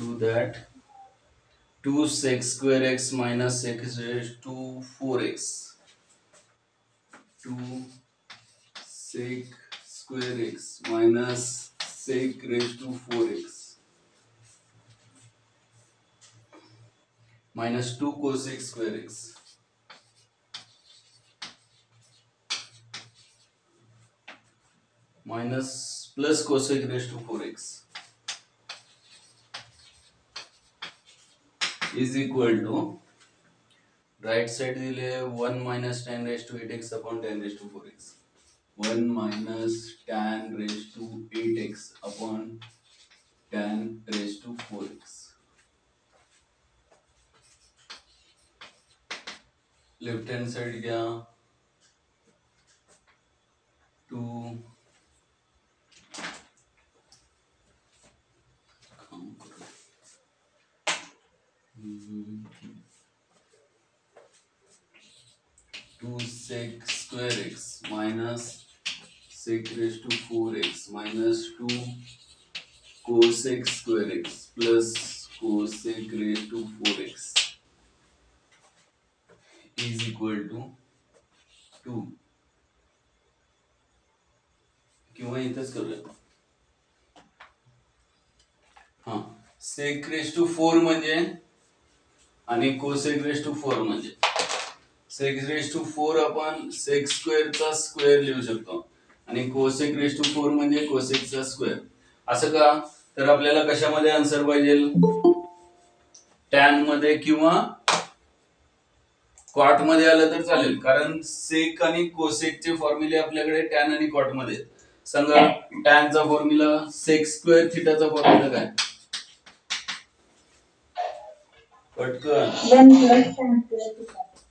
do that. 2 sec square x minus x raised to 4x. 2 sec square x minus sec raised to 4x minus 2 cosec square x minus plus cosec raised to 4x is equal to right side दिले 1 minus tan raised to 8x upon tan raised to 4x. 1 minus tan raised to 8x upon tan raised to 4x. Left hand side Gaya 2 2 sec square x minus sec raised to 4x minus 2 cosec square x plus cosec raised to 4x is equal to 2. किंवा इथंच करूया. हाँ sec raised to 4 म्हणजे आणि cosec raised to 4 म्हणजे sec raised to 4 आपण sec square चा square लिहू शकतो आणि cosec raised to 4 म्हणजे cosec चा स्क्वेअर. असं का तर आपल्याला कशामध्ये आन्सर पाहिजे tan मध्ये किंवा cot मध्ये आलं तर चालेल कारण sec आणि cosec चे फॉर्म्युले आपल्याकडे tan आणि cot मध्ये आहेत. सांगा tan चा फॉर्म्युला sec स्क्वेअर थीटा चा फॉर्म्युला काय पटकन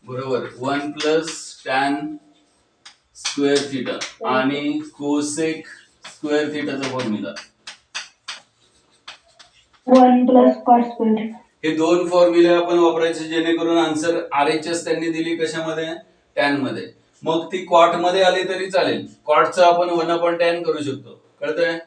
बरोबर 1 प्लस tan स्क्वेअर थीटा आणि कोसेक स्क्वेअर थीटाचा फॉर्म्युला 1 प्लस कॉट स्क्वेअर. हे दोन फॉर्म्युले आपण वापरायचे जेणेकरून आन्सर आरएचएस त्यांनी दिली कशामध्ये tan मध्ये. मग ती कॉट मध्ये आली तरी चालेल. कॉटचं आपण 1/tan करू शकतो कळतंय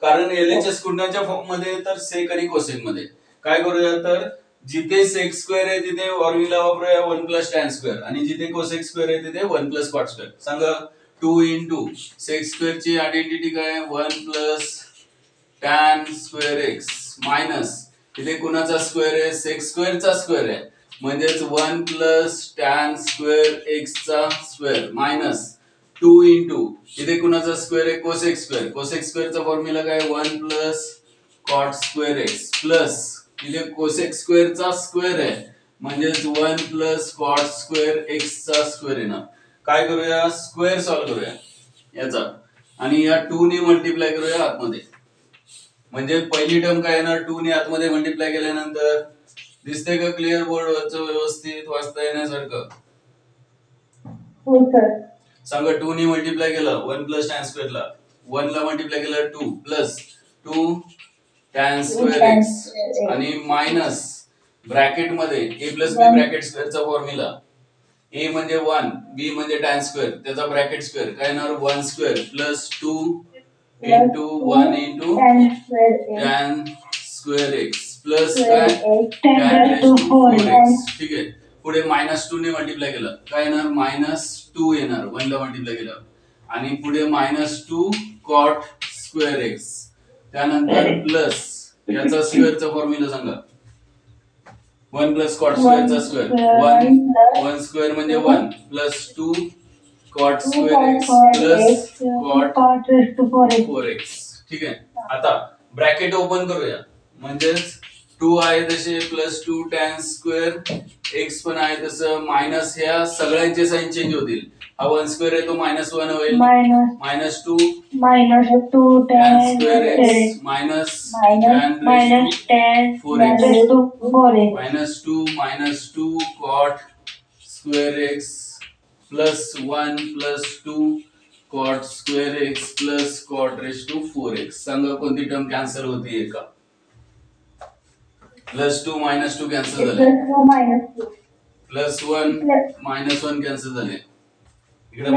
कारण एलएचएस गुणाच्या फॉर्म मध्ये तर सेक आणि कोसेक मध्ये काय करूया तर जिथे सेक स्क्वेअर आहे तिथे फॉर्म्युला वापरूया 1 प्लस tan स्क्वेअर आणि जिथे कोसेक स्क्वेअर आहे तिथे 1 प्लस कॉट स्क्वेअर. सांगा 2 इंटू सेक स्क्वेअर ची आयडेंटिटी काय 1 plus tan square x minus इथे कुणाचा स्क्वेअर आहे सेक स्क्वेअर चा स्क्वेअर आहे म्हणजेच 1 प्लस tan स्क्वेअर x चा स्क्वेअर मायनस 2 इंटू इथे कुणाचा स्क्वेअर आहे कोसेक स्क्वेअर. कोसेक स्क्वेअर चा फॉर्म्युला काय 1 plus cot square x plus इथे कोसेक स्क्वेअर चा स्क्वेअर आहे म्हणजेच 1 प्लस कॉट स्क्वेअर x चा स्क्वेअर येणार. काय करूया स्क्वेअर सॉल्व्ह करूया याचा आणि या 2 ने मल्टिप्लाय करूया आतमध्ये म्हणजे पहिली टर्म काय येणार 2 ने आतमध्ये मल्टिप्लाय केल्यानंतर दिसतंय का क्लिअर बोर्ड वरचं व्यवस्थित वाचता येण्यासारखं. हो सर. सांगा 2 ने मल्टिप्लाय केलं 1 प्लस tan स्क्वेअर ला 1 ला मल्टिप्लाय केलं 2 प्लस 2 tan स्क्वेअर x आणि मायनस ब्रॅकेट मध्ये a plus b bracket square चा फॉर्म्युला a म्हणजे 1 b म्हणजे tan स्क्वेअर त्याचा ब्रॅकेट स्क्वेअर काय येणार 1 square plus 2 into 1 into tan square x plus काय tan raised to 4x. ठीक आहे पुढे -2 ने मल्टिप्लाय केलं काय येणार -2 येणार 1 ला मल्टिप्लाय केलं आणि पुढे -2 cot square x त्यानंतर प्लस याचा स्क्वेअर चा फॉर्म्युला सांगा 1 प्लस कॉट स्क्वेअर चा स्क्वेअर 1 स्क्वेअर म्हणजे 1 plus 2 cot square x plus cot 4x. ठीक आहे आता ब्रॅकेट ओपन करूया म्हणजेच 2 आहे तसे प्लस 2 tan स्क्वेअर x पण आहे तसं मायनस ह्या सगळ्यांचे साइन चेंज होतील. हा 1 स्क्वेअर आहे तो -1 होईल -2 tan square x minus tan raised to 4x -2 cot square x plus 1 plus 2 cot square x plus cot raised to 4x. सांगा कोणती टर्म कॅन्सल होतीये का प्लस 2 -2 कॅन्सल झाले प्लस 1 -1 कॅन्सल झाले इकडे -1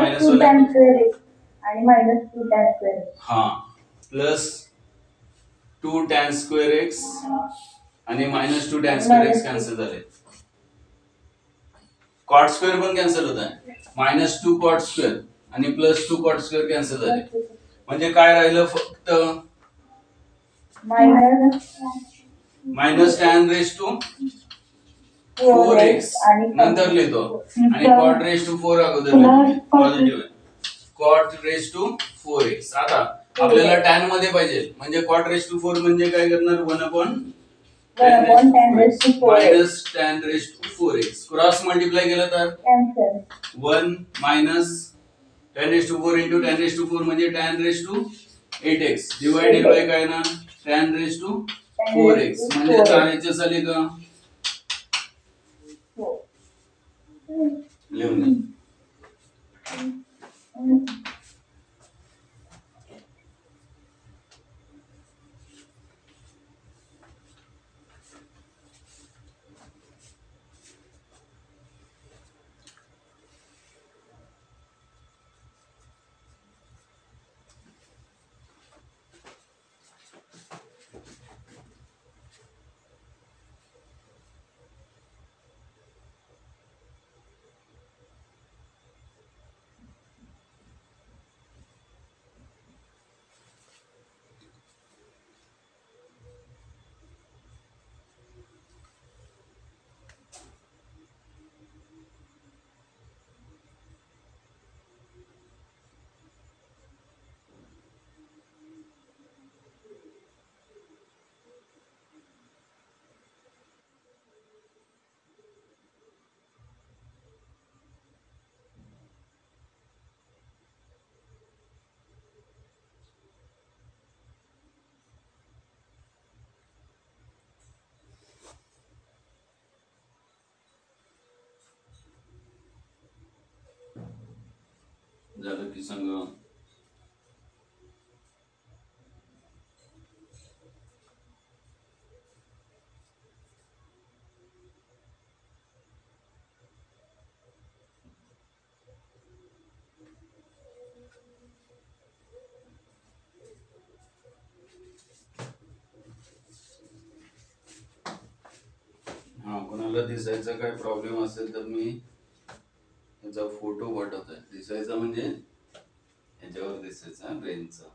आणि -2 tan स्क्वेअर हा plus two tan square X आणि minus two tan square X cancel झाले. कॉट स्क्वेअर पण कॅन्सल होत आहे. मायनस टू कॉट स्क्वेअर आणि plus two cot square cancel झाले. म्हणजे काय राहिलं फक्त minus tan raise to 4x नंतर लिहितो आणि कॉट रेस टू 4 अगोदर लिहितो. पॉझिटिव्ह आहे. Cot raise to 4x. आता आपल्याला टॅन मध्ये पाहिजे म्हणजे कॉट रेस टू 4 म्हणजे काय करणार 1/tan minus tan raise to 4x. Cross multiply केलं तर 1 minus tan raise to 4 into tan raise to 4 म्हणजे tan raise to 8x divided by काय ना टॅन रेस टू 4x म्हणजे 4h आले का लिहून घे. झालं की सांग. हा कोणाला दिसायचा काय प्रॉब्लेम असेल तर मी याचा फोटो पाठवतोय. दिसायचा म्हणजे याच्यावर दिसायचा ब्रेनचा.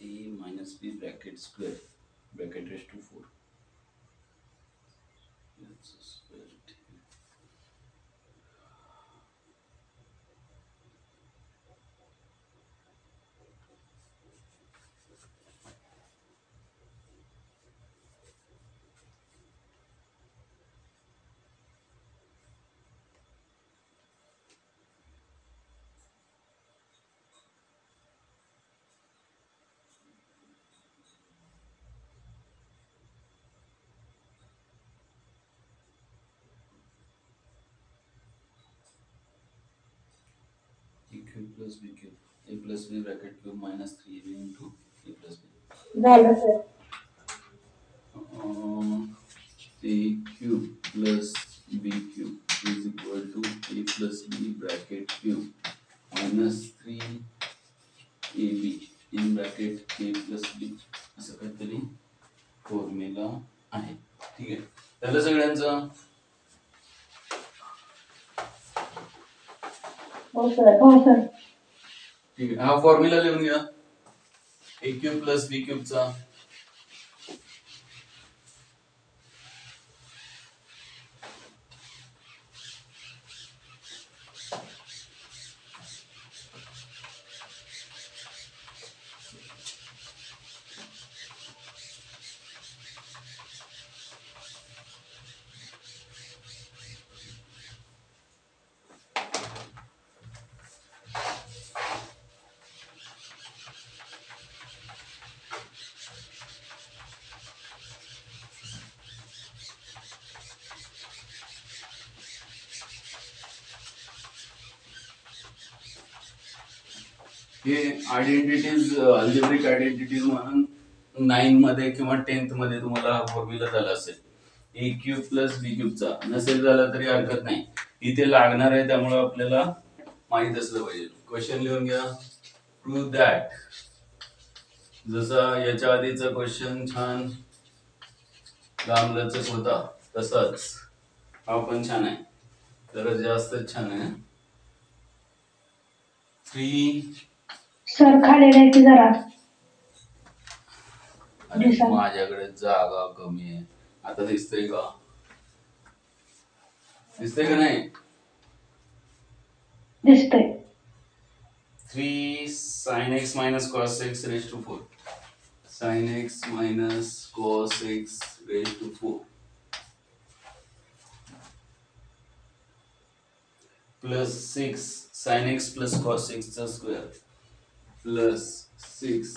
a minus b bracket square bracket raised to 4. Let's square it here. a cube plus b cube a plus b bracket cube minus 3ab into a plus b. झालं sir. a cube plus b cube is equal to a plus b bracket cube minus 3ab in bracket a plus b असं काहीतरी formula आहे. ठीक आहे. त्याला सगळ्यांचा हो sir. ठीक आहे. हा फॉर्म्युला लिहून घ्या. a क्यूब प्लस b क्यूबचा हे आयडेंटिटीज अल्जेब्रिक आयडेंटिटीज म्हणून 9 मध्ये किंवा 10th मध्ये तुम्हाला हा फॉर्म्युला झाला असेल. ए क्यूब प्लस बी क्यूबचा नसेल झाला तरी हरकत नाही, इथे लागणार आहे त्यामुळे आपल्याला माहित असलं पाहिजे. क्वेश्चन लिहून घ्या. Prove that. जसा याच्या आधीचा क्वेश्चन छान लांबलचक होता तसाच हा पण छान आहे, जरा जास्तच छान आहे. 3 सर खाली द्यायची जरा. अरे माझ्याकडे जागा कमी आहे. आता दिसतंय का? दिसतंय का नाही? दिसतंय. 3 sin x minus cos x raised to 4. Sin x minus cos x raised to 4 plus 6 sin x plus cos x चा square plus 6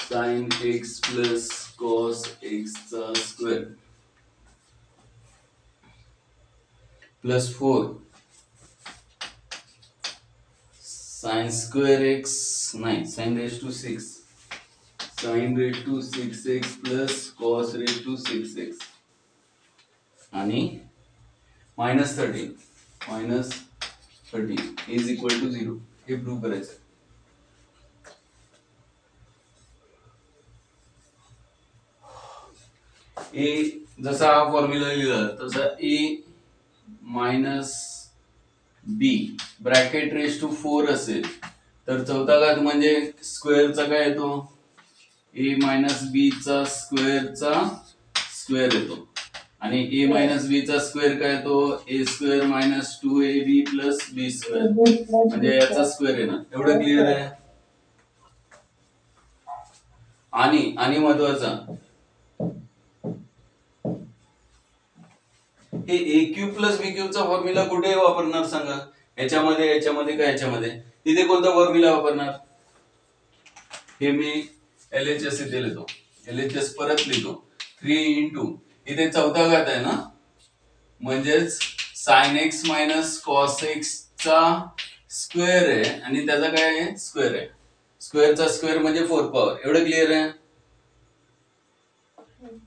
sin x plus cos x चा square plus 4 sin square x नाही sin raised to 6 sin raised to 6x plus cos raised to 6x आणि minus 13 is equal to 0 हे prove करायचं. ए जसा हा formula लिहिला तसा A minus B bracket raise to 4 असेल तर चौथा घात म्हणजे स्क्वेअरचा काय येतो? ए मायनस बी चा स्क्वेअरचा स्क्वेअर येतो आणि ए मायनस बी चा स्क्वेअर काय येतो? ए स्क्वेअर मायनस 2ab प्लस बी स्क्वेअर म्हणजे याचा स्क्वेअर येणार. एवढं क्लिअर आहे? आणि महत्वाचा हे ए क्यूब प्लस बी क्यूबचा फॉर्म्युला कुठे वापरणार सांगा? याच्यामध्ये का याच्यामध्ये? तिथे कोणता फॉर्म्युला वापरणार? हे मी LHS इथे लिहितो. LHS परत लिहितो. 3 इंटू इथे चौथा घात आहे ना, म्हणजेच sine x minus cos x चा स्क्वेअर आहे आणि त्याचा काय आहे? स्क्वेअर आहे. स्क्वेअरचा स्क्वेअर म्हणजे 4 पॉवर. एवढं क्लिअर आहे?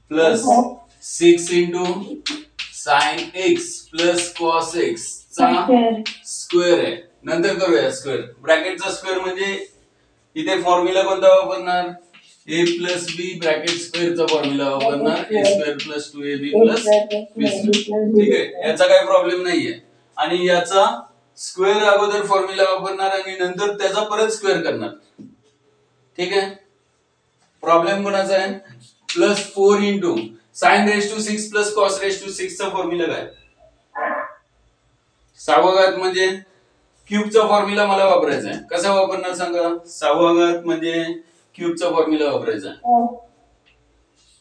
Plus 6 into sine x plus cos x चा स्क्वेअर आहे. नंतर करूया स्क्वेअर. ब्रॅकेटचा स्क्वेअर म्हणजे इथे फॉर्म्युला कोणता वापरणार? ए प्लस बी ब्रॅकेट स्क्वेअरचा फॉर्म्युला वापरणार. ए स्क्वेअर प्लस 2ab प्लस बी स्क्वेअर. ठीक आहे, याचा काही प्रॉब्लेम नाहीये. आणि याचा स्क्वेअर अगोदर फॉर्म्युला वापरणार आणि नंतर त्याचा परत स्क्वेअर करणार. ठीक आहे. प्रॉब्लेम कोणाचा आहे? Plus 4 into sine raise to 6 plus cos raise to 6 चा फॉर्म्युला काय? सहावा घात म्हणजे क्यूबचा फॉर्म्युला मला वापरायचा आहे. कसा वापरणार सांगा? सहावा घात म्हणजे क्यूबचा फॉर्म्युला वापरायचा आहे.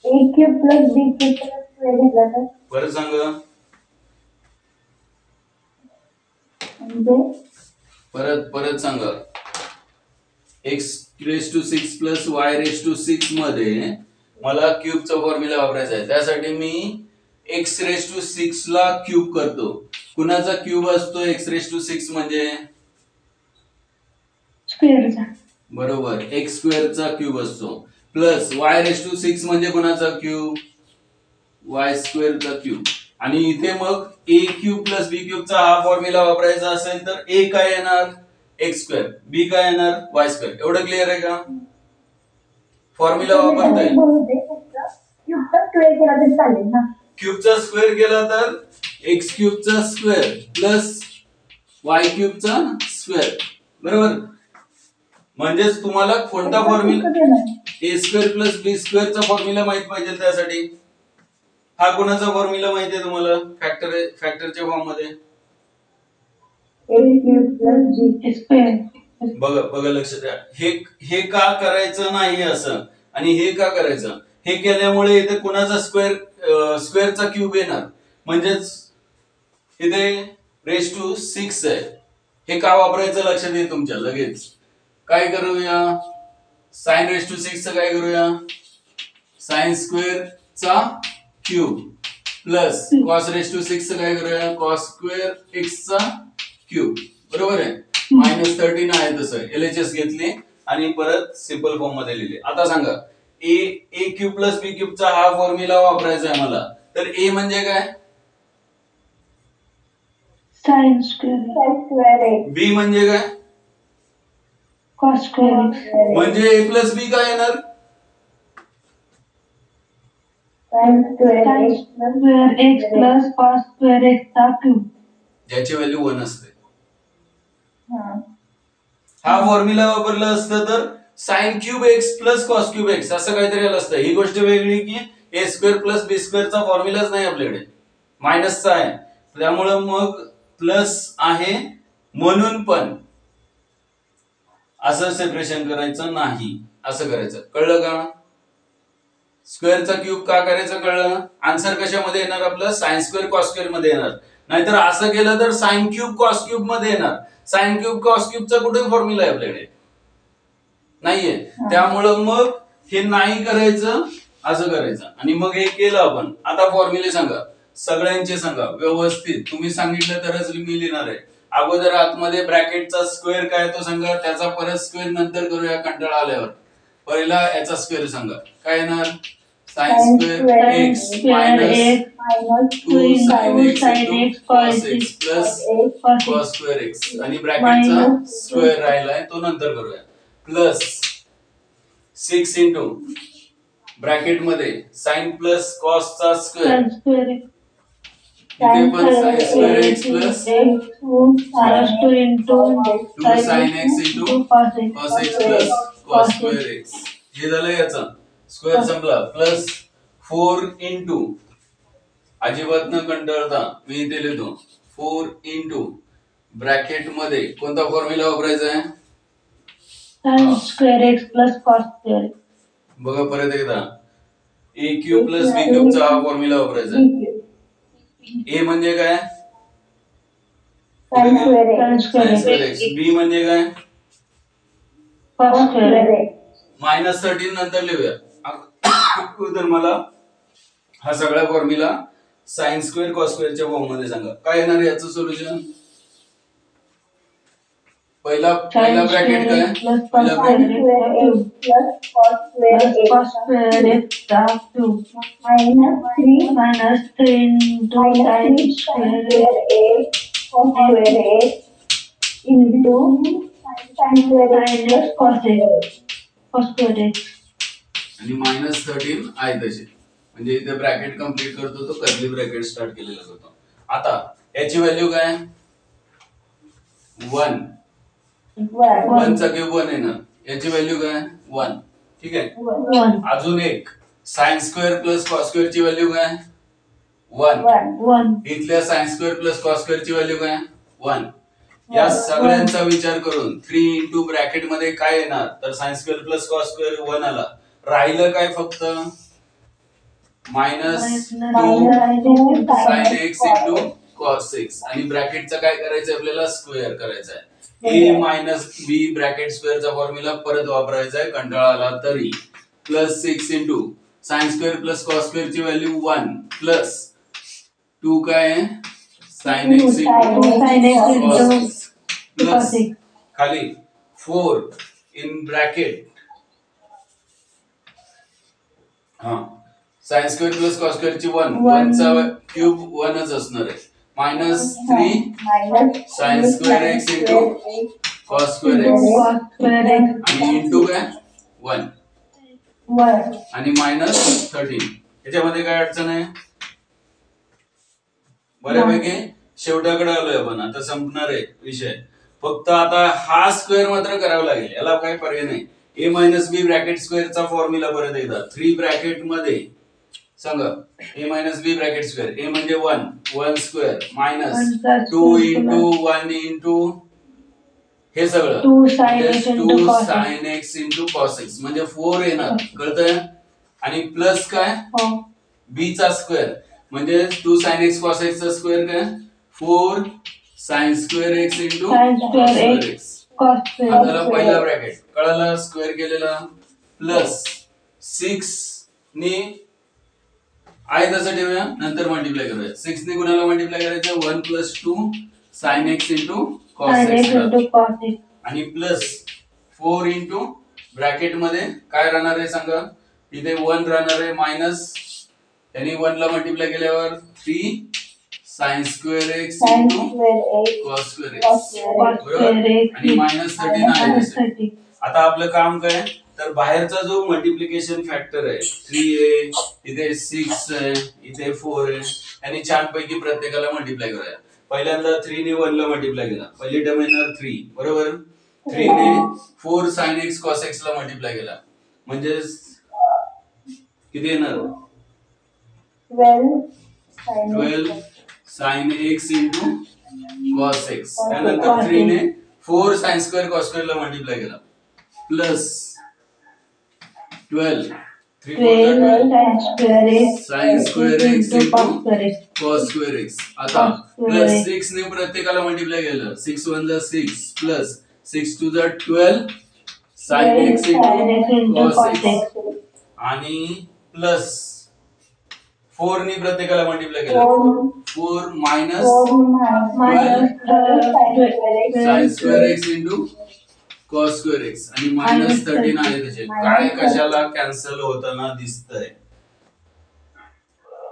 A cube plus B cube plus square घेतला तर परत सांगा. परत सांगा. x raise to 6 plus y raise to 6 मध्ये मला क्यूबचा फॉर्म्युला वापरायचा आहे. त्यासाठी मी x रेस टू 6 ला क्यूब करतो. कुणाचा क्यूब असतो x रेस टू 6 म्हणजे? स्क्वेअरचा. बरोबर, x स्क्वेअरचा क्यूब असतो. प्लस y रेस टू 6 म्हणजे कोणाचा क्यूब? y स्क्वेअरचा cube. आणि इथे मग a क्यूब प्लस b क्यूबचा हा फॉर्म्युला वापरायचा असेल तर a काय येणार? x square. b काय येणार? y square. एवढं क्लिअर आहे का? फॉर्म्युला वापरताय. क्यूबचा स्क्वेअर केला तर चालेल ना? क्यूबचा स्क्वेअर केला तर x क्यूबचा स्क्वेअर प्लस y क्यूबचा स्क्वेअर. बरोबर. म्हणजेच तुम्हाला कोणता फॉर्म्युला? ए स्क्वेअर प्लस बी स्क्वेअरचा फॉर्म्युला माहित पाहिजे. त्यासाठी हा कोणाचा फॉर्म्युला माहिती आहे तुम्हाला? फॅक्टरच्या फॉर्म मध्ये ए क्यूब प्लस बी स्क्वेअर. बघा लक्ष द्या. हे का करायचं नाही असं आणि हे का करायचं? हे केल्यामुळे इथे कोणाचा स्क्वेअरचा क्यूब येणार. म्हणजेच इथे रेस टू 6 आहे. हे का वापरायचं लक्षात येईल तुमच्या लगेच. काय करूया? साइन रेस टू 6 चं काय करूया? साइन स्क्वेअर चा cube plus cos raise to 6 चं काय करूया? कॉस स्क्वेअर एक्स चा क्यूब. बरोबर आहे. -13 आहे तसं LHS घेतली आणि परत सिंपल फॉर्म मध्ये लिहिले. आता सांगा ए क्यूब प्लस बी क्यूबचा हा फॉर्म्युला वापरायचा आहे मला. तर ए म्हणजे काय? साइन स्क्वेअर बी म्हणजे काय? कॉस स्क्वेअर म्हणजे ए प्लस बी काय येणार? Sine square x plus cos square x चा क्यूब. ज्याची व्हॅल्यू 1 असते. हा फॉर्म्युला वापरला असतं तर sine cube x plus cos cube x असं काहीतरी आलं असतं. ही गोष्ट वेगळी की ए स्क्वेअर प्लस बी स्क्वेअरचा फॉर्म्युलाच नाही आपल्याकडे, मायनसचा आहे. त्यामुळं मग प्लस आहे म्हणून पण असं सेपरेशन करायचं नाही, असं करायचं. कळलं का? स्क्वेअरचा क्यूब का करायचं कळलं? आन्सर कशामध्ये येणार आपलं? साइन स्क्वेअर कॉस स्क्वेअर मध्ये येणार. नाहीतर असं केलं तर साइन क्यूब कॉस क्यूब मध्ये येणार. साइन क्यूब कॉस क्यूबचा कुठे फॉर्म्युला आहे आपल्याकडे? नाहीये. त्यामुळं मग हे नाही करायचं, असं करायचं. आणि मग हे केलं आपण. आता फॉर्म्युले सांगा, सगळ्यांचे सांगा व्यवस्थित. तुम्ही सांगितलं तरच मी लिहिणार आहे. अगोदर आतमध्ये ब्रॅकेटचा स्क्वेअर काय तो सांगा, त्याचा परत स्क्वेअर नंतर करूया कंटाळा आल्यावर. पहिला याचा स्क्वेअर सांगा. काय येणार? Sine square x minus 2 sine x cos x plus cos square X आणि ब्रॅकेटचा स्क्वेअर राहिलाय तो नंतर करूया. प्लस 6 इंटू ब्रॅकेट मध्ये साइन प्लस कॉस चा स्क्वेअर, इथे पण sine square x plus 2 sine x into cos x plus cos square x. हे झालं याचा स्क्वेअर संपला. प्लस 4 इंटू, अजिबात न कंटाळता मी इथे लिहितो 4 इंटू ब्रॅकेट मध्ये कोणता फॉर्म्युला वापरायचा आहे? Sine square x plus cos square. बघा परत एकदा, ए क्यूब प्लस बी क्यूबचा हा फॉर्म्युला वापरायचा आहे. ए म्हणजे काय? Sine square x. बी म्हणजे काय? Cos square. -13 नंतर लिहूया. अगोदर मला हा सगळा फॉर्म्युला साइन स्क्वेअर कॉस स्क्वेअरच्या फॉर्म मध्ये सांगा. काय येणार याचं सोल्युशन? पहिला ब्रॅकेट काय? पहिला ब्रॅकेट कॉस स्क्वेअर एक्स चा cube -3 into sine square x cos square x into sine square x cos square X आणि -13 आहे तसे. म्हणजे इथे ब्रॅकेट कंप्लीट करतो तो कर्ली ब्रॅकेट स्टार्ट केलेला होतो. आता याची व्हॅल्यू काय? 1 चा क्यूब 1 येणार. याची व्हॅल्यू काय? 1. ठीक आहे. अजून एक sine square plus cos square ची व्हॅल्यू काय? 1. इथल्या sine square plus cos square ची व्हॅल्यू काय? 1. या सगळ्यांचा विचार करून 3 इंटू ब्रॅकेट मध्ये काय येणार? तर sine square plus cos square 1 आला. राहिलं काय फक्त? -2 sine x into cos x आणि ब्रॅकेटचा काय करायचं आपल्याला? स्क्वेअर करायचा आहे. ए मायनस बी ब्रॅकेट स्क्वेअरचा फॉर्म्युला परत वापरायचा आहे कंटाळा आला तरी. Plus 6 into sine square plus cos square ची व्हॅल्यू 1 प्लस 2 काय आहे? साइन एक्स इंटू प्लस खाली 4 in bracket sine square plus cos square ची 1 चा क्यूब 1च असणार आहे. -3 sine square x into cos square X आणि इंटू काय? 1 आणि -13. याच्यामध्ये काय अडचण आहे? बऱ्यापैकी शेवटाकडे आलोय आपण. आता संपणार आहे विषय. फक्त आता हा स्क्वेअर मात्र करावा लागेल, याला काही पर्याय नाही. ए मायनस बी ब्रॅकेट स्क्वेअरचा फॉर्म्युला परत एकदा. 3 ब्रॅकेट मध्ये सांगा ए मायनस बी ब्रॅकेट स्क्वेअर. ए म्हणजे 1 स्क्वेअर मायनस 2 इंटू 1 इंटू हे सगळं 2 sine x into cos x म्हणजे 4 येणार. कळतंय? आणि प्लस काय? बी चा स्क्वेअर म्हणजे 2 साइन एक्स कॉस एक्स चा स्क्वेअर काय? 4 sine square x into cos square x. आता पहिला ब्रॅकेट कळाला स्क्वेअर केलेला प्लस 6 ने आहे तसं ठेवूया, नंतर मल्टिप्लाय करूया. 6 ने कुणाला मल्टिप्लाय करायचं? 1 plus 2 sine x into cos sin x x ला into cos x. आणि प्लस 4 इंटू ब्रॅकेट मध्ये काय राहणार आहे सांगा, इथे 1 राहणार आहे मायनस, त्यांनी 1 ला मल्टिप्लाय केल्यावर 3 sin square x sin into square x cos square cos x square बरोबर, x आणि मायनस 13 आहे minus त्याच्यात. 30. आता आपलं काम काय, तर बाहेरचा जो मल्टिप्लिकेशन फॅक्टर आहे 3 आहे, इथे 6 आहे, इथे 4 आहे, आणि छान पैकी प्रत्येकाला मल्टिप्लाय करूया. पहिल्यांदा 3 ने 1 ला मल्टिप्लाय केला, पहिली टर्म येणार 3 बरोबर, 3 ने 4 sin x cos x ला मल्टिप्लाय केला म्हणजे किती येणार, 12 sin x into cos x. त्यानंतर 3 ने 4 sin square cos square ला मल्टिप्लाय केला plus 12 3 sin square x into cos square x. आता प्लस 6 ने प्रत्येकाला मल्टिप्लाय केलं, 6 1 जा 6 प्लस 6 2 जा 12 sin x into cos x आणि प्लस 4 ने प्रत्येकाला मल्टिप्लाय केलं, 4 minus sin square x into cos square x आणि मायनस 13 आहे त्याचे. काय कशाला कॅन्सल होताना दिसतंय,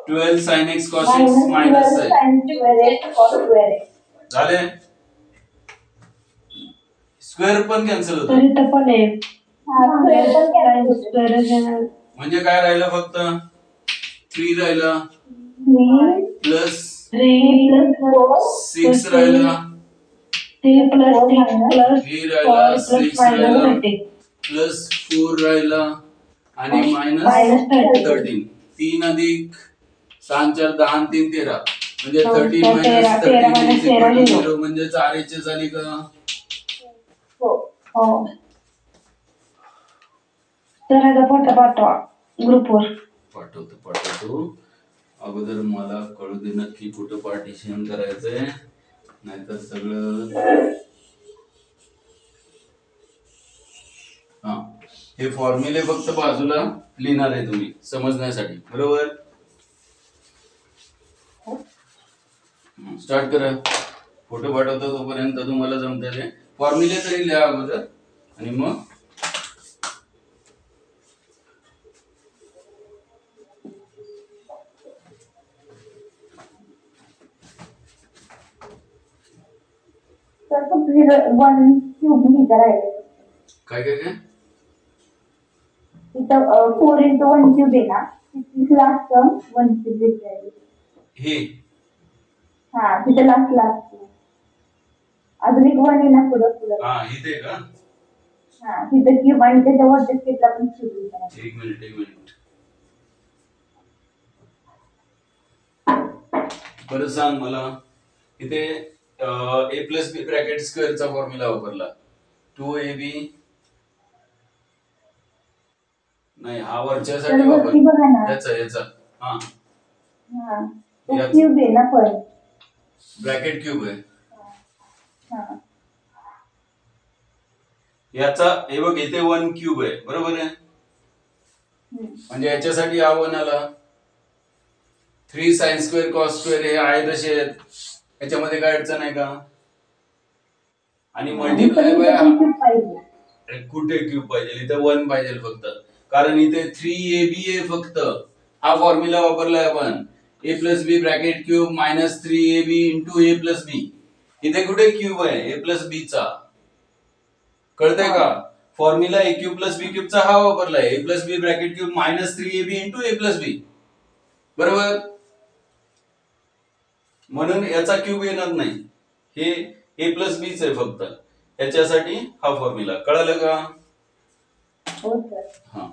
12 sin x cos x minus आहे झाले, स्क्वेअर पण कॅन्सल होतं, तरी तर पण आहे म्हणजे काय राहिलं, फक्त 3 राहिला प्लस 6 राहिला, 3 plus 6 plus 3 राहिला 4 plus 6 minus राहिला 30. प्लस 4 राहिला आणि Minus मायनस 30. 13, 3 अधिक 6 4 10 आणि 3 13 म्हणजे हो, 13 तर मायनस 13 13 minus 13 0 0. म्हणजे 4 झाली का, हो. तर आता फोटो पाठवा ग्रुपवर. पाठवतो. अगोदर मला कळू दे नक्की कुठं पार्टिशन करायचंय, नाहीतर सगळं. हा, हे फॉर्म्युले फक्त बाजूला लिहिणार आहे तुम्ही समजण्यासाठी, बरोबर. स्टार्ट करा, फोटो पाठवतो तोपर्यंत तुम्हाला जमतंय ते फॉर्म्युले तरी लिहा अगोदर आणि मग काय काय काय इथं 4 into 1 cube आहे ना, तिथे लास्ट टर्म 1 cube आहे. हे हा, तिथे लास्ट अजून एक 1 आहे ना पुढं. हा इथे का, हा, तिथे क्यूब आणि त्याच्यावरच्या स्टेपला पण क्यूब. एक मिनिट बरं सांग मला, इथे ए प्लस बी ब्रॅकेट स्क्वेअरचा फॉर्म्युला वापरला, 2ab नाही, हा वरच्यासाठी वापरला, याचा हा क्यूब आहे ना, पण ब्रॅकेट क्यूब आहे हा. याचा, हे बघ इथे 1 क्यूब आहे बरोबर आहे, म्हणजे याच्यासाठी हा 1 आला, 3 sin स्क्वेअर cos स्क्वेअर हे आहे तसे आहेत, याच्यामध्ये काय अडचण आहे का, आणि मल्टिप्लाय बाय कुठे क्यूब पाहिजे, इथे 1 पाहिजे फक्त, कारण इथे 3ab आहे फक्त, हा फॉर्म्युला वापरलाय आपण, a plus B bracket cube minus 3ab into A plus B, इथे कुठे क्यूब आहे ए प्लस बी चा, कळतंय का, formula A cube plus B cube चा हा वापरलाय, A plus B bracket cube minus 3ab into A plus B, बरोबर, म्हणून याचा क्यूब येणार नाही, हे ए प्लस बीच आहे फक्त, याच्यासाठी हा फॉर्म्युला, कळलं का. हो सर. हा,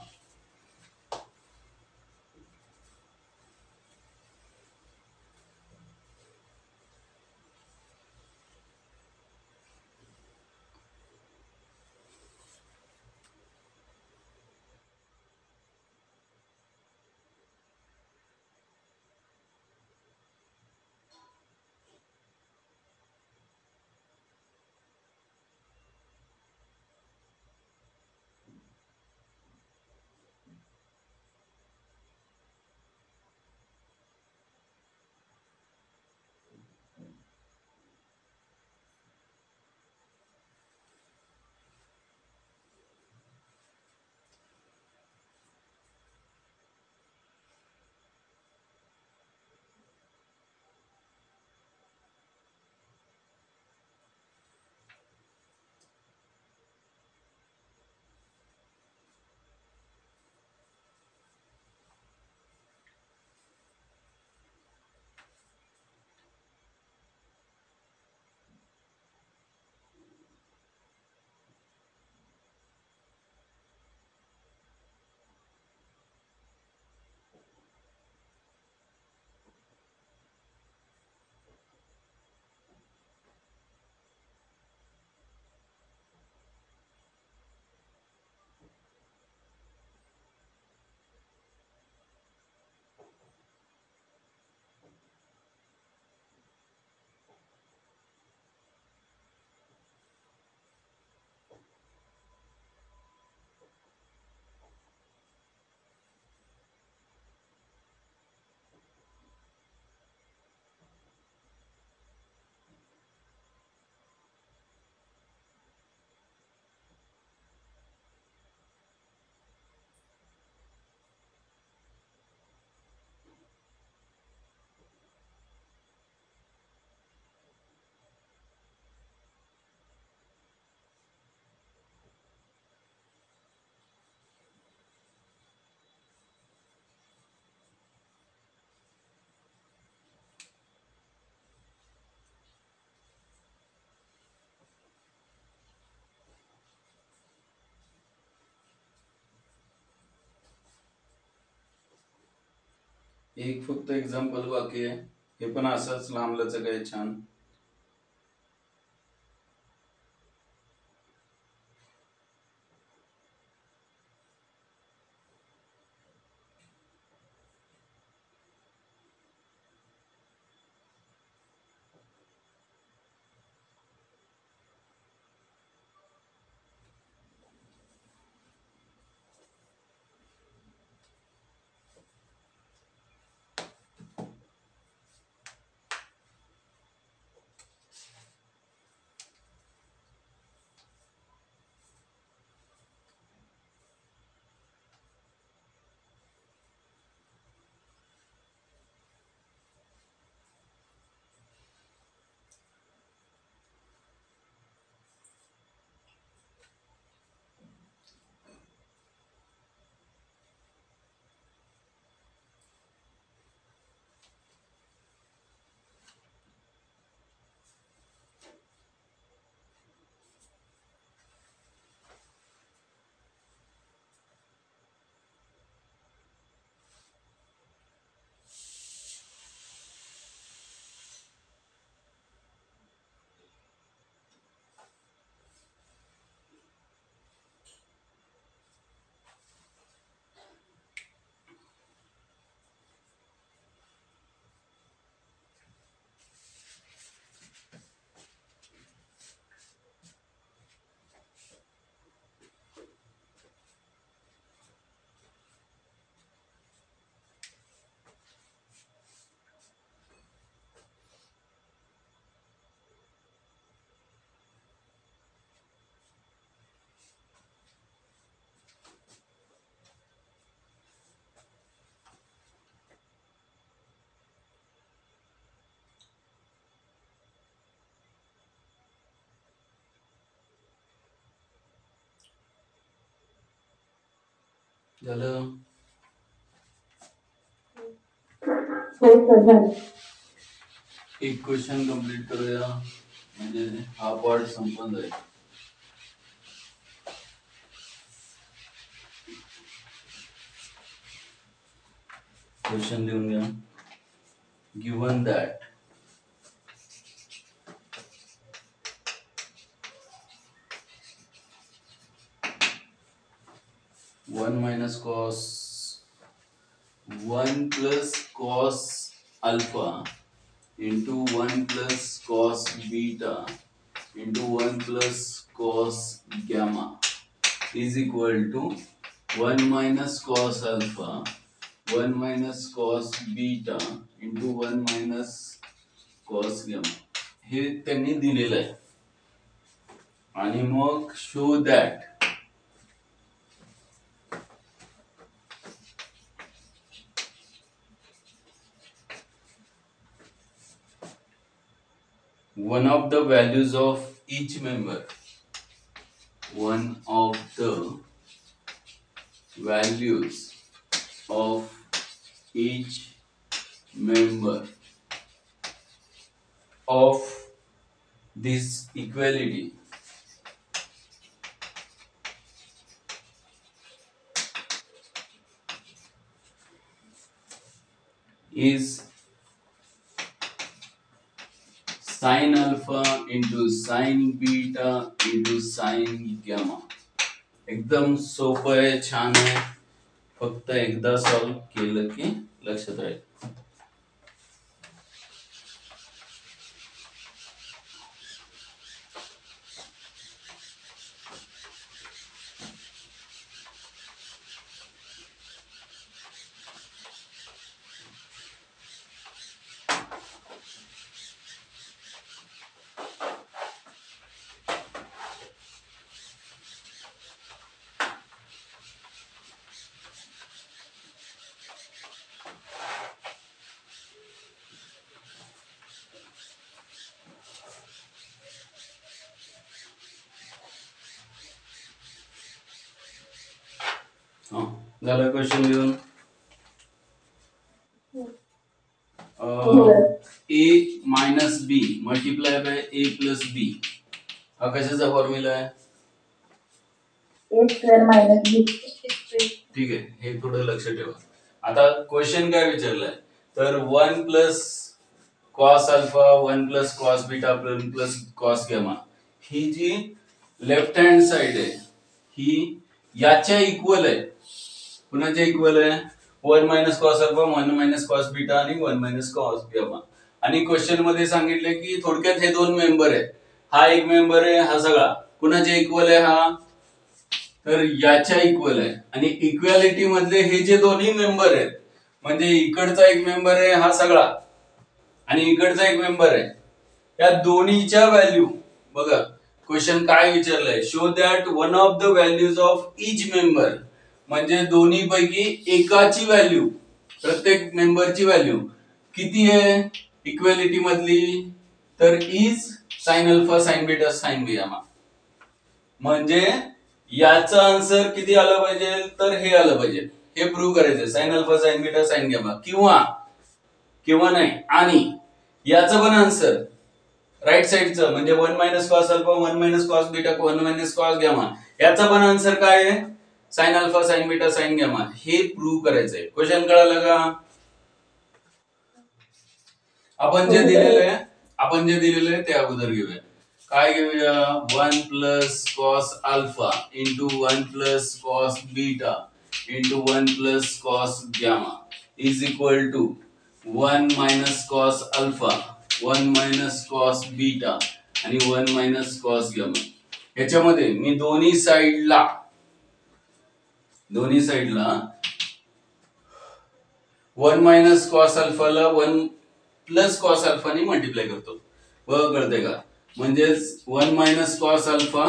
एक फक्त एक्झाम्पल बाकी आहे, हे पण असंच लांबलंच काय छान. झालं. हो सर झालं. एक क्वेश्चन कंप्लीट करूया, म्हणजे हा पार्ट संपून जाईल. क्वेश्चन लिहून घ्या. Given that one plus cos alpha into 1 plus cos beta into 1 plus cos gamma is equal to 1 minus cos alpha 1 minus cos beta into 1 minus cos gamma हे त्यांनी दिलेलं आहे. आणि मग show that one of the values of each member one of the values of each member of this equality is sin alpha into sin beta into sin gamma. एकदम सोपं आहे, छान आहे, फक्त एकदा सॉल्व केलं की लक्षात राहील. झालं क्वेश्चन लिहून. A minus B multiply by A plus B हा कशाचा फॉर्म्युला आहे? A square minus B. ठीक आहे, हे थोडं लक्ष ठेवा. आता क्वेश्चन काय विचारलाय, तर 1 plus cos alpha 1 plus cos beta 1 plus cos gamma ही जी लेफ्ट हँड साइड आहे ही याच्या इक्वल आहे. कुणाच्या इक्वल आहे? 1 minus cos alpha 1 minus cos beta आणि 1 मायनस कॉस गॅमा. आणि क्वेश्चन मध्ये सांगितले की थोडक्यात हे दोन मेंबर आहेत. हा एक मेंबर आहे, हा सगळा कुणाच्या इक्वल आहे? हा तर याच्या इक्वल आहे. आणि इक्वॅलिटी मधले हे जे दोन्ही मेंबर आहेत म्हणजे इकडचा एक मेंबर आहे हा सगळा आणि इकडचा एक मेंबर आहे, या दोन्हीच्या व्हॅल्यू बघा क्वेश्चन काय विचारलंय, show that one of the values of each member म्हणजे दोन्ही पैकी एकाची व्हॅल्यू प्रत्येक मेंबरची व्हॅल्यू किती आहे इक्वॅलिटी मधली, तर is sine alpha sine beta sine gamma. म्हणजे याचा आन्सर किती आला पाहिजे, तर हे आलं पाहिजे. हे प्रूव्ह करायचं sign alpha sine beta sine gamma किंवा नाही. आणि याचं पण आन्सर राईट साइडचं म्हणजे 1 minus cos alpha 1 minus cos beta 1 minus cos gamma याचा पण आन्सर काय आहे sign alpha sine beta sine gamma. हे प्रूव्ह करायचंय. क्वेश्चन कळालं का? आपण जे दिलेलं आहे ते अगोदर घेऊया. काय घेऊया? 1 plus cos alpha into 1 plus cos beta into 1 plus cos gamma is equal to 1 minus cos alpha 1 minus cos beta आणि 1 मायनस कॉस गॅमा. ह्याच्यामध्ये मी दोन्ही साइडला 1 मायनस कॉस अल्फाला 1 प्लस कॉस अल्फाने मल्टिप्लाय करतो. बघ कळतंय का? म्हणजेच 1 minus cos alpha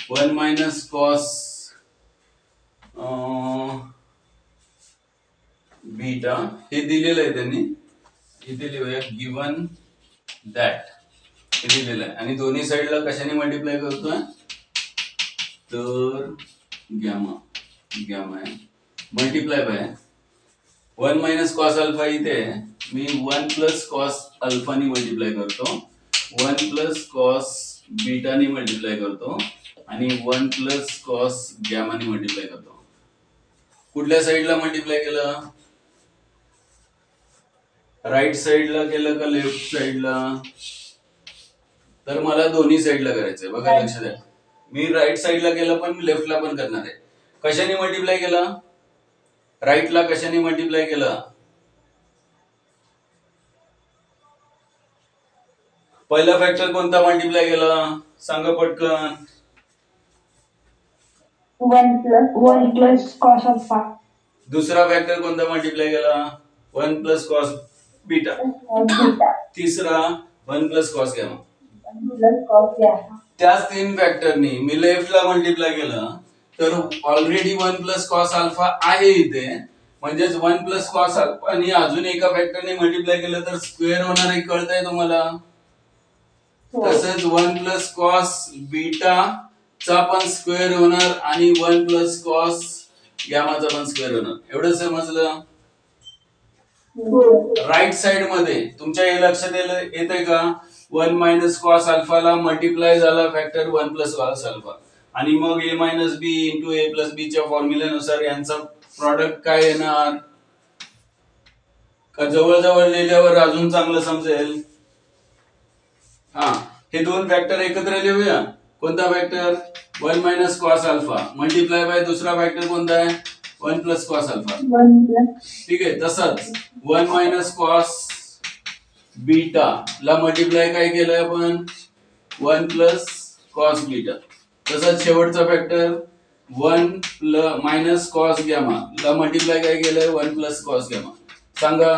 1 minus cos beta हे दिलेलं आहे त्यांनी. इथे लिहूया गिवन दॅट हे दिलेलं आहे. आणि दोन्ही साइडला कशाने मल्टिप्लाय करतोय, तर गॅमा आहे multiply by 1 minus cos alpha इथे मी 1 प्लस कॉस अल्फानी मल्टिप्लाय करतो, 1 प्लस कॉस बीटानी मल्टिप्लाय करतो आणि 1 प्लस कॉस गॅमानी मल्टिप्लाय करतो. कुठल्या साइडला मल्टिप्लाय केलं? राईट साइडला केलं का लेफ्ट साइडला? तर मला दोन्ही साइडला करायचंय. बघा लक्ष द्या, मी राईट साइडला केलं पण मी लेफ्टला पण करणार आहे. कशाने मल्टिप्लाय केलं? राईटला कशाने मल्टिप्लाय केलं? पहिला फॅक्टर कोणता मल्टिप्लाय केला सांगा पटकन. 1 प्लस कॉस अल्फा. दुसरा फॅक्टर कोणता मल्टिप्लाय केला? 1 प्लस कॉस बीटा. तिसरा 1 प्लस कॉस गॅमा. त्याच तीन फॅक्टरनी मी लेफ्टला मल्टिप्लाय केलं तर ऑलरेडी 1 प्लस कॉस अल्फा आहे इथे, म्हणजेच 1 प्लस कॉस अल्फा आणि अजून एका फॅक्टरने मल्टिप्लाय केलं तर स्क्वेअर होणार आहे. कळतंय तुम्हाला? तसंच 1 प्लस कॉस बीटा चा पण स्क्वेअर होणार आणि 1 प्लस कॉस गॅमाचा पण स्क्वेअर होणार. एवढं समजलं? राईट साइड मध्ये तुमच्या हे लक्षात येतंय का? 1 मायनस कॉस अल्फाला मल्टिप्लाय झाला फॅक्टर 1 प्लस कॉस अल्फा आणि मग a minus B into a plus B च्या फॉर्म्युल्यानुसार यांचा प्रॉडक्ट काय येणार? का जवळ लिहिल्यावर अजून चांगलं समजेल? हे दोन फॅक्टर एकत्र लिहूया. कोणता factor? 1 minus cos alpha multiply by दुसरा फॅक्टर कोणता आहे? 1 प्लस कॉस अल्फा. ठीक आहे. तसंच 1 मायनस कॉस बीटा ला मल्टिप्लाय काय केलंय आपण? 1 प्लस कॉस बीटा. तसंच शेवटचा फॅक्टर 1 मायनस कॉस गॅमा ला मल्टिप्लाय काय केलंय? 1 प्लस कॉस गॅमा. सांगा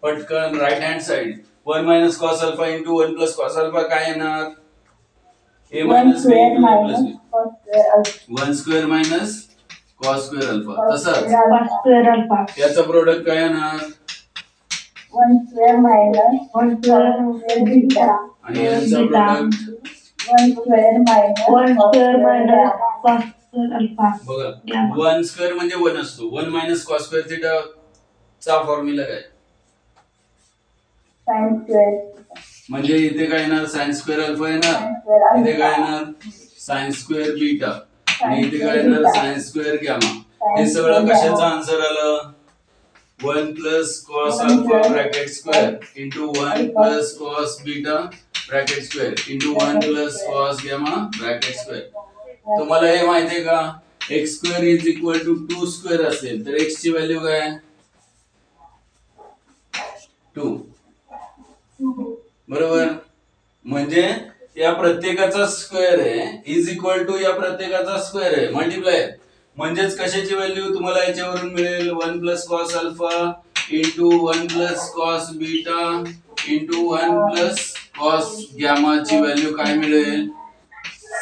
पटकन. Right hand side 1 minus cos alpha into 1 plus cos alpha काय येणार? a minus B into a plus B. 1 square minus cos square alpha. तसंच याचा प्रोडक्ट काय येणार? 1 स्क्वेअर मायनस 1 स्क्वेअर बीटा आणि याचा product 1 square minus cos square alpha. बघा 1 square म्हणजे 1 असतो. 1 मायनस कॉस स्क्वेअर थिटा चा फॉर्म्युला काय? Sine square. म्हणजे इथे काय येणार? साइन स्क्वेअर अल्फा येणार. इथे काय येणार? साइन स्क्वेअर बीटा आणि इथे काय येणार? Sine square gamma. हे सगळं कशाचं आन्सर आलं? 1 plus cos alpha bracket square into 1 plus cos beta bracket square into 1 plus cos gamma bracket square. तुम्हाला हे माहिती आहे का, x square is equal to 2 square असेल तर एक्स ची व्हॅल्यू काय 2, बरोबर। म्हणजे या प्रत्येकाचा स्क्वेअर आहे इज इक्वल टू या प्रत्येकाचा स्क्वेअर आहे मल्टिप्लाय, म्हणजेच कशाची व्हॅल्यू तुम्हाला याच्यावरून मिळेल 1 plus cos alpha into 1 plus cos beta into 1 plus cos gamma ची व्हॅल्यू काय मिळेल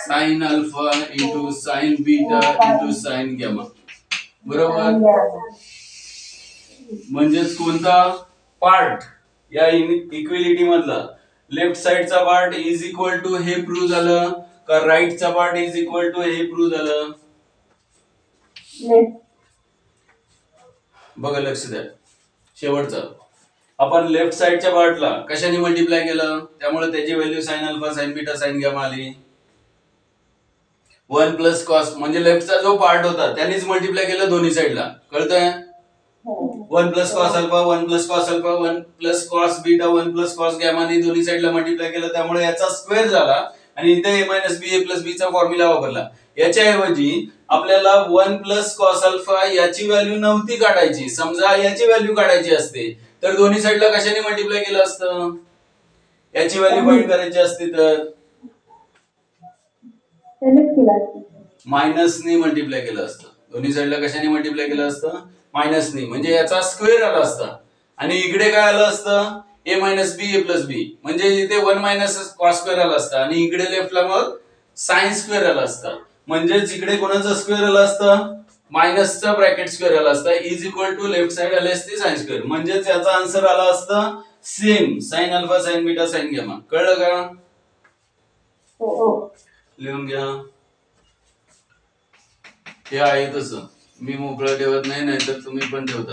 sine alpha into sine beta into sine gamma, बरोबर। म्हणजेच कोणता पार्ट या इक्विलिटी मधला लेफ्ट साइडचा पार्ट इज इक्वल टू हे प्रूव्ह झालं का राईटचा पार्ट इज इक्वल टू हे प्रूव्ह झालं, बघा लक्ष द्या। शेवटचं आपण लेफ्ट साइडच्या पार्टला कशाने मल्टिप्लाय केलं, त्यामुळे त्याची value sign alpha sine beta sine gamma आली। 1 प्लस कॉस म्हणजे लेफ्टचा जो पार्ट होता त्यानेच मल्टिप्लाय केलं दोन्ही साइडला, कळतंय। 1 plus cos alpha 1 plus cos alpha 1 plus cos beta 1 plus cos gamma ने दोन्ही साइडला मल्टिप्लाय केलं, त्यामुळे याचा स्क्वेअर झाला आणि इथे a minus B A plus B चा फॉर्म्युला वापरला। याच्याऐवजी आपल्याला 1 प्लस कॉस अल्फा याची व्हॅल्यू नव्हती काढायची, समजा याची व्हॅल्यू काढायची असते तर दोन्ही साइडला कशाने मल्टिप्लाय केलं असतं, याची व्हॅल्यू फाइंड करायची असते तर मायनस ने मल्टिप्लाय केलं असतं। दोन्ही साइडला कशाने मल्टिप्लाय केलं असतं मायनस ने, म्हणजे याचा स्क्वेअर आला असता आणि इकडे काय आलं असतं a minus B A plus B, म्हणजे इथे 1 मायनस कॉस स्क्वेअर आला असता आणि इकडे लेफ्टला मग साइन स्क्वेअर आला असता, म्हणजेच इकडे कोणाचा स्क्वेअर आला असता मायनसचा ब्रॅकेट स्क्वेअर आला असता is equal to left side आले असते साइन स्क्वेअर, म्हणजेच याचा आन्सर आला असता same sine alpha sine beta sine gamma. कळलं का, लिहून घ्या। हे आहे तसं, मी मोकळं ठेवत नाही, नाहीतर तुम्ही पण ठेवता।